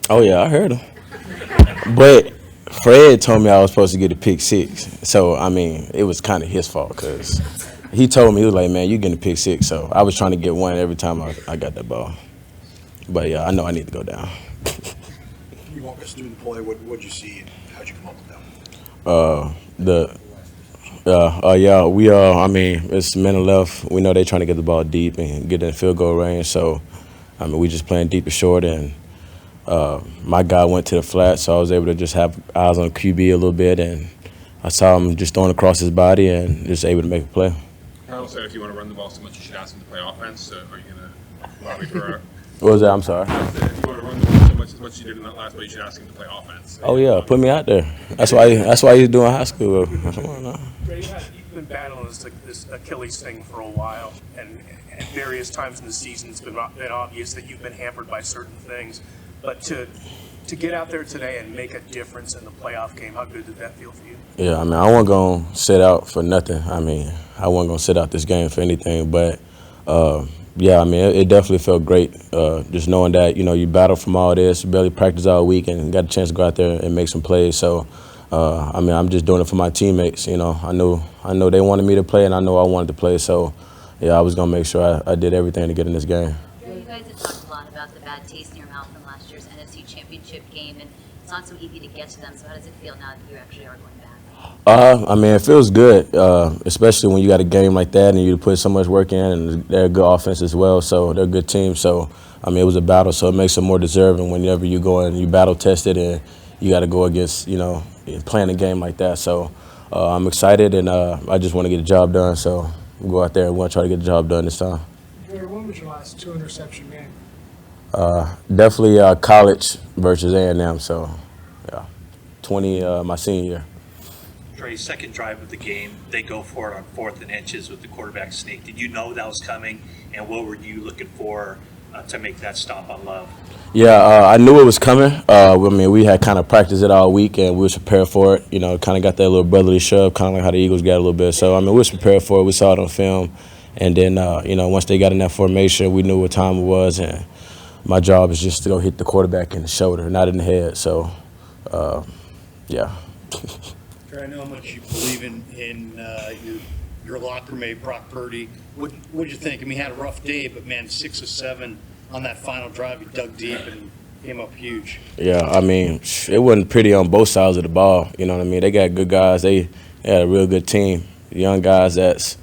Oh yeah, I heard him. But Fred told me I was supposed to get a pick six. So I mean, it was kind of his fault because he told me he was like, "Man, you getting a pick six." So I was trying to get one every time I got that ball. But yeah, I know I need to go down. Can you walk us through the play? What'd you see and how'd you come up with that one? The yeah, I mean, it's men and left. We know they trying to get the ball deep and get in field goal range. So, I mean, we just playing deep and short, and my guy went to the flat, so I was able to just have eyes on QB a little bit, and I saw him just throwing across his body and just able to make a play. Carl said if you want to run the ball so much, you should ask him to play offense. Are you going to allow me for What was that? I'm sorry. if you want to run the ball so much as what you did in that last play, you should ask him to play offense. Oh yeah, put me out there. That's why he's doing high school. Come on now. Ray, you've been battling this Achilles thing for a while, and at various times in the season, it's been obvious that you've been hampered by certain things. But to get out there today and make a difference in the playoff game, how good did that feel for you? Yeah, I mean, I wasn't gonna sit out for nothing. I mean, I wasn't gonna sit out this game for anything. But yeah, I mean, it definitely felt great. Just knowing that you battled from all this, barely practiced all week, and got a chance to go out there and make some plays. So. I mean, I'm just doing it for my teammates. I know they wanted me to play, and I know I wanted to play. So, yeah, I was gonna make sure I did everything to get in this game. You guys have talked a lot about the bad taste in your mouth from last year's NFC Championship game, and it's not so easy to get to them. So, how does it feel now that you actually are going back? I mean, it feels good, especially when you got a game like that and you put so much work in, and they're a good offense as well. So they're a good team. So, I mean, it was a battle, so it makes them more deserving whenever you go and you battle tested and you got to go against playing a game like that. So I'm excited, and I just want to get the job done. So we'll go out there and want to try to get the job done this time. Dre, when was your last 2-interception game? Definitely college versus A&M. So yeah, 20 my senior year. Dre's second drive of the game, they go for it on 4th and inches with the quarterback sneak. Did you know that was coming, and what were you looking for to make that stop on Love? Yeah, I knew it was coming. I mean, we had kind of practiced it all week, and we was prepared for it. Kind of got that little brotherly shove, kind of like how the Eagles got a little bit. So, I mean, we was prepared for it. We saw it on film. And then, once they got in that formation, we knew what time it was. And my job is just to go hit the quarterback in the shoulder, not in the head. So, yeah. Dre, I know how much you believe in your locker mate, Brock Purdy. What'd you think? I mean, he had a rough day, but, man, 6 of 7 on that final drive. He dug deep and came up huge. Yeah, I mean, it wasn't pretty on both sides of the ball. You know what I mean? They got good guys. They had a real good team. Young guys that's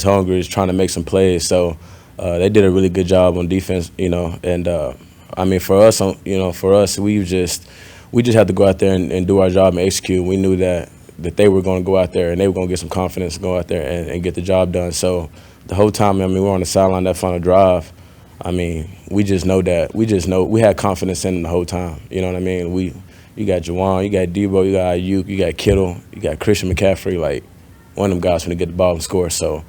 hungry, is trying to make some plays. So they did a really good job on defense. And I mean, for us, we just had to go out there and do our job and execute. We knew that they were going to go out there and they were going to get some confidence, go out there and get the job done. So the whole time, I mean, we were on the sideline that final drive. I mean, we had confidence in them the whole time. You know what I mean? You got Juwan, you got Debo, you got Ayuk, you got Kittle, you got Christian McCaffrey. Like, one of them guys going to get the ball and score. So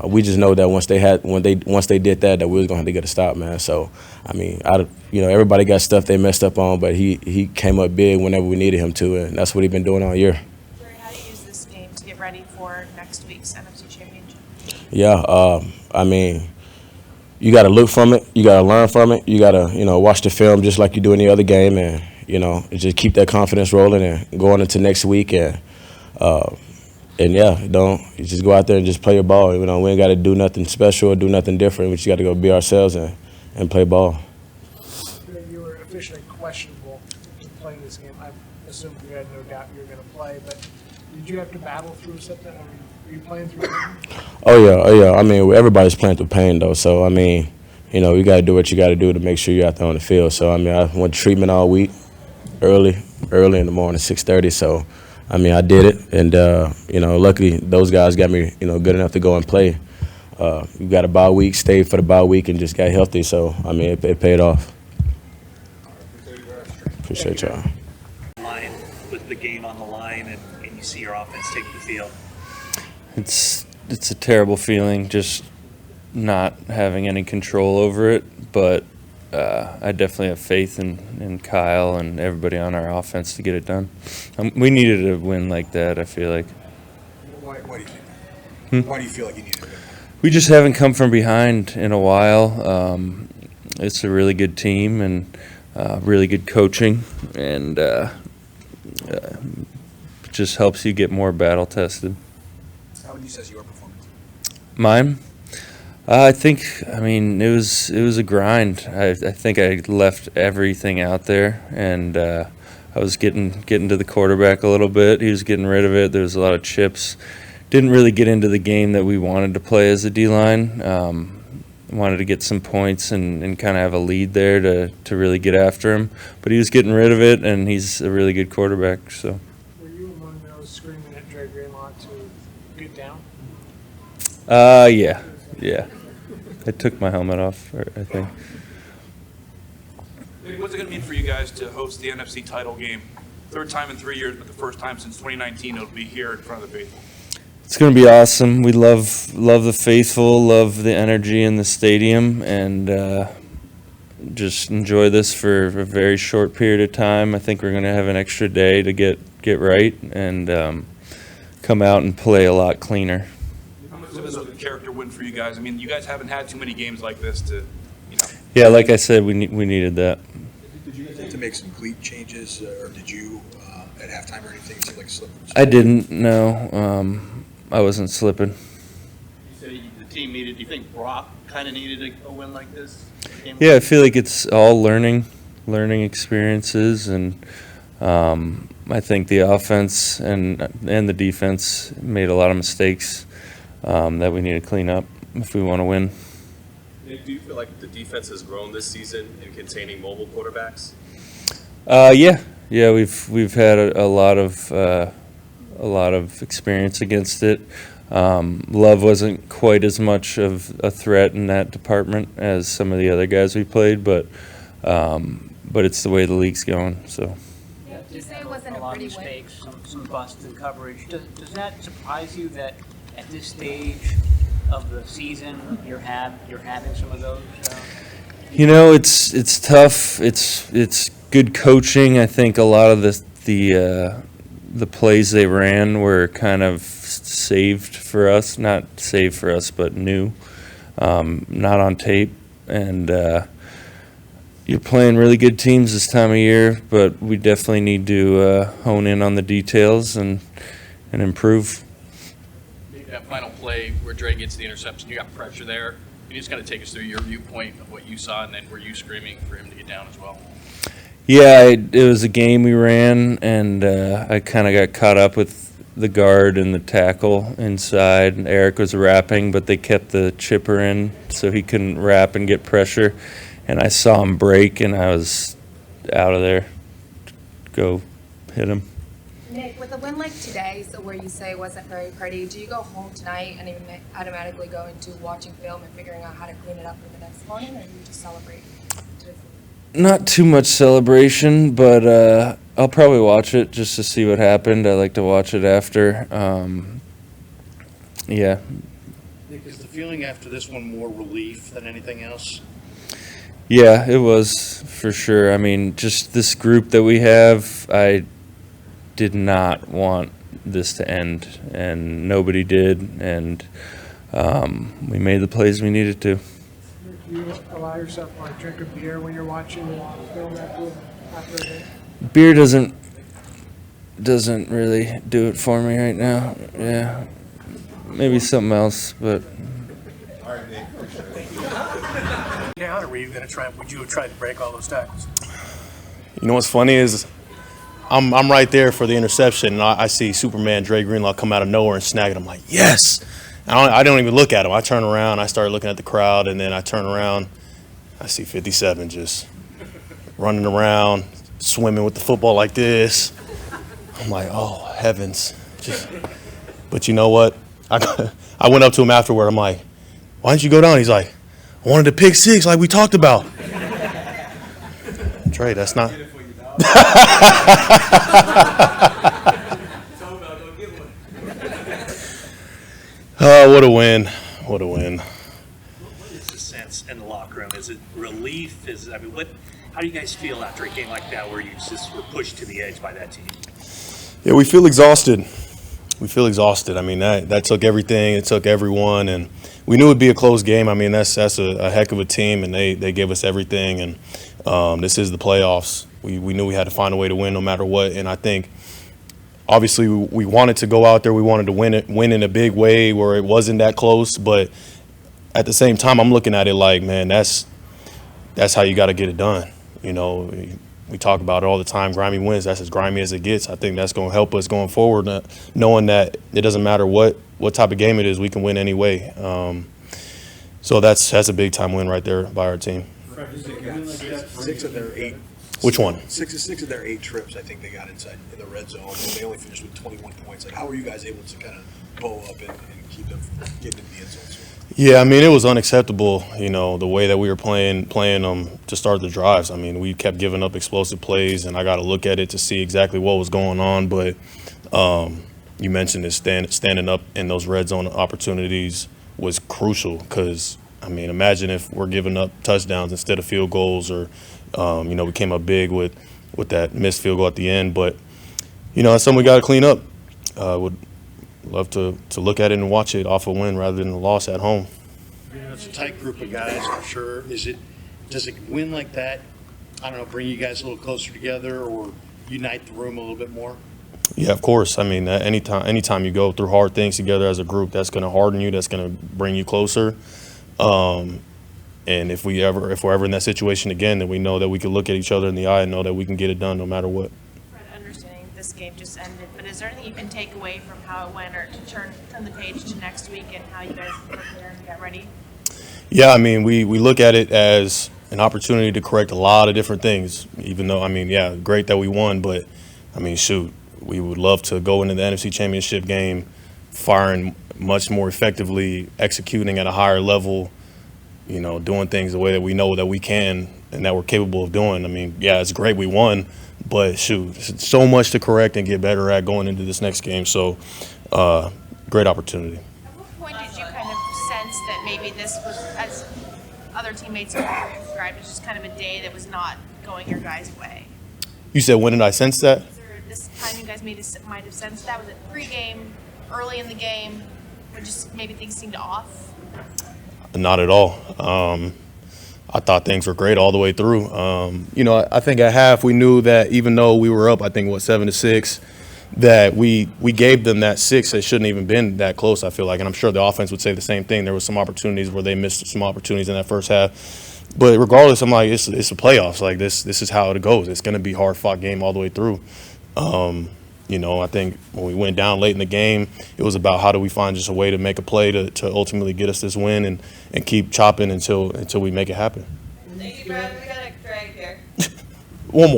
we just know that once they did that we was going to have to get a stop, man. So I mean, everybody got stuff they messed up on, but he came up big whenever we needed him to, and that's what he's been doing all year. Dre, how do you use this game to get ready for next week's NFC Championship? Yeah, I mean, you got to look from it. You got to learn from it. You got to, watch the film just like you do any other game, and just keep that confidence rolling and going into next week. And yeah, you just go out there and just play your ball. We ain't got to do nothing special or do nothing different. We just got to go be ourselves and play ball. You were officially questionable in playing this game. I assumed you had no doubt you were going to play, but did you have to battle through something? Were you playing through it? Oh yeah. I mean, everybody's playing through pain though. So I mean, you got to do what you got to do to make sure you're out there on the field. So I mean, I went to treatment all week, early in the morning, 6:30. So I mean, I did it, and luckily those guys got me, good enough to go and play. We got a bye week, stayed for the bye week, and just got healthy. So I mean, it paid off. Appreciate y'all. Line with the game on the line, and you see your offense take the field. It's a terrible feeling, just not having any control over it. But I definitely have faith in Kyle and everybody on our offense to get it done. We needed a win like that, I feel like. Why do you think that? Why do you feel like you needed to win? We just haven't come from behind in a while. It's a really good team, and really good coaching, and just helps you get more battle tested. How would you say your performance? Mine? I mean, it was a grind. I think I left everything out there, and I was getting to the quarterback a little bit. He was getting rid of it. There was a lot of chips. Didn't really get into the game that we wanted to play as a D-line. Wanted to get some points and kind of have a lead there to really get after him. But he was getting rid of it, and he's a really good quarterback. So. Were you among those screaming at Dre Greenlaw to get down? Yeah. I took my helmet off, I think. What's it going to mean for you guys to host the NFC title game? Third time in 3 years, but the first time since 2019 it'll be here in front of the faithful. It's going to be awesome. We love the faithful, love the energy in the stadium, and just enjoy this for a very short period of time. I think we're going to have an extra day to get right and come out and play a lot cleaner. How much of this was a character win for you guys? I mean, you guys haven't had too many games like this to, Yeah, like I said, we needed that. Did you guys have to make some cleat changes, or did you at halftime or anything? It seemed like slip. I didn't, no. I wasn't slipping. You say the team needed, do you think Brock kind of needed a win like this? Yeah, I feel like it's all learning experiences, and I think the offense and the defense made a lot of mistakes that we need to clean up if we want to win. Nick, do you feel like the defense has grown this season in containing mobile quarterbacks? Yeah, we've had a lot of experience against it. Love wasn't quite as much of a threat in that department as some of the other guys we played, but it's the way the league's going. So. Yeah, you say it wasn't a pretty mistakes, some busts in coverage. Does that surprise you that at this stage of the season you're having some of those? It's tough. It's good coaching. I think a lot of the plays they ran were kind of saved for us, not saved for us, but new, not on tape. And you're playing really good teams this time of year, but we definitely need to hone in on the details and improve. That final play where Dre gets the interception, you got pressure there. You just got to take us through your viewpoint of what you saw, and then were you screaming for him to get down as well? Yeah, it was a game we ran, and I kind of got caught up with the guard and the tackle inside. And Eric was wrapping, but they kept the chipper in, so he couldn't wrap and get pressure. And I saw him break, and I was out of there to go hit him. Nick, with a win like today, so where you say it wasn't very pretty, do you go home tonight and even automatically go into watching film and figuring out how to clean it up for the next morning, or do you just celebrate? Not too much celebration, but I'll probably watch it just to see what happened. I like to watch it after. Yeah. Nick, is the feeling after this one more relief than anything else? Yeah, it was for sure. I mean, just this group that we have, I did not want this to end, and nobody did, and we made the plays we needed to. Do you allow yourself to drink a beer when you're watching film after a game? Beer doesn't really do it for me right now. Yeah, maybe something else, but. Down, or were you going to try? Would you have tried to break all those tackles? You know what's funny is I'm right there for the interception, and I see Superman Dre Greenlaw come out of nowhere and snag it. I'm like, yes! I don't even look at him. I turn around, I start looking at the crowd, and then I turn around, I see 57 just running around, swimming with the football like this. I'm like, oh, heavens. But you know what? I went up to him afterward. I'm like, why didn't you go down? He's like, I wanted to pick six like we talked about. Dre, that's not. Oh, what a win. What a win. What is the sense in the locker room? Is it relief? How do you guys feel after a game like that where you just were pushed to the edge by that team? Yeah, we feel exhausted. I mean, that took everything. It took everyone, and we knew it'd be a close game. I mean, that's a heck of a team, and they gave us everything. And This is the playoffs. We knew we had to find a way to win no matter what, and I think obviously we wanted to go out there. We wanted to win in a big way where it wasn't that close, but at the same time, I'm looking at it like, man, that's how you got to get it done. You know, we talk about it all the time. Grimy wins. That's as grimy as it gets. I think that's going to help us going forward, knowing that it doesn't matter what type of game it is, we can win anyway. So that's a big time win right there by our team. Six of their 8. Which one? Six of their 8 trips, I think they got inside in the red zone, and they only finished with 21 points. Like, how were you guys able to kind of bow up and keep them from getting into the end zone? Yeah, I mean, it was unacceptable, you know, the way that we were playing to start the drives. I mean, we kept giving up explosive plays, and I got to look at it to see exactly what was going on. But you mentioned it, standing up in those red zone opportunities was crucial because, I mean, imagine if we're giving up touchdowns instead of field goals or, you know, we came up big with that missed field goal at the end. But, you know, that's something we got to clean up. Would love to look at it and watch it off a win rather than a loss at home. You know, it's a tight group of guys for sure. Does it win like that, I don't know, bring you guys a little closer together or unite the room a little bit more? Yeah, of course. I mean, anytime you go through hard things together as a group, that's going to harden you. That's going to bring you closer. And if we're ever in that situation again, then we know that we can look at each other in the eye and know that we can get it done no matter what. Understanding this game just ended, but is there anything you can take away from how it went or to turn the page to next week and how you guys prepare and get ready? Yeah, I mean, we look at it as an opportunity to correct a lot of different things, even though, I mean, yeah, great that we won, but, I mean, shoot, we would love to go into the NFC Championship game firing much more effectively, executing at a higher level, you know, doing things the way that we know that we can and that we're capable of doing. I mean, yeah, it's great we won, but shoot, so much to correct and get better at going into this next game. So, great opportunity. At what point did you kind of sense that maybe this was, as other teammates have described, it's just kind of a day that was not going your guys' way? You said, when did I sense that? Is there this time you guys might have sensed that? Was it pre-game, early in the game, when just maybe things seemed off? Not at all. I thought things were great all the way through. You know, I think at half we knew that even though we were up, I think, 7-6, that we gave them that 6 that shouldn't even been that close, I feel like. And I'm sure the offense would say the same thing. There was some opportunities where they missed some opportunities in that first half. But regardless, I'm like, it's the playoffs. Like, this is how it goes. It's going to be a hard-fought game all the way through. You know, I think when we went down late in the game, it was about how do we find just a way to make a play to ultimately get us this win and keep chopping until we make it happen. Thank you, Brad. We got a drag here. One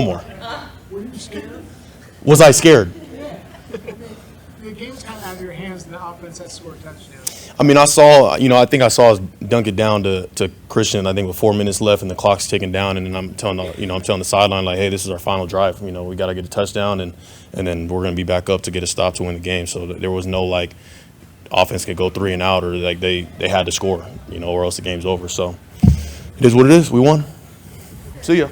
more. Were you scared? Was I scared? Yeah. The game's kind of out of your hands, and the offense has scored touchdowns. I mean, I think I saw us dunk it down to Christian, I think with 4 minutes left and the clock's ticking down, and then I'm telling the sideline, like, hey, this is our final drive. You know, we got to get a touchdown, and then we're going to be back up to get a stop to win the game. So there was no, like, offense could go 3 and out, or, like, they had to score, you know, or else the game's over. So it is what it is. We won. See ya.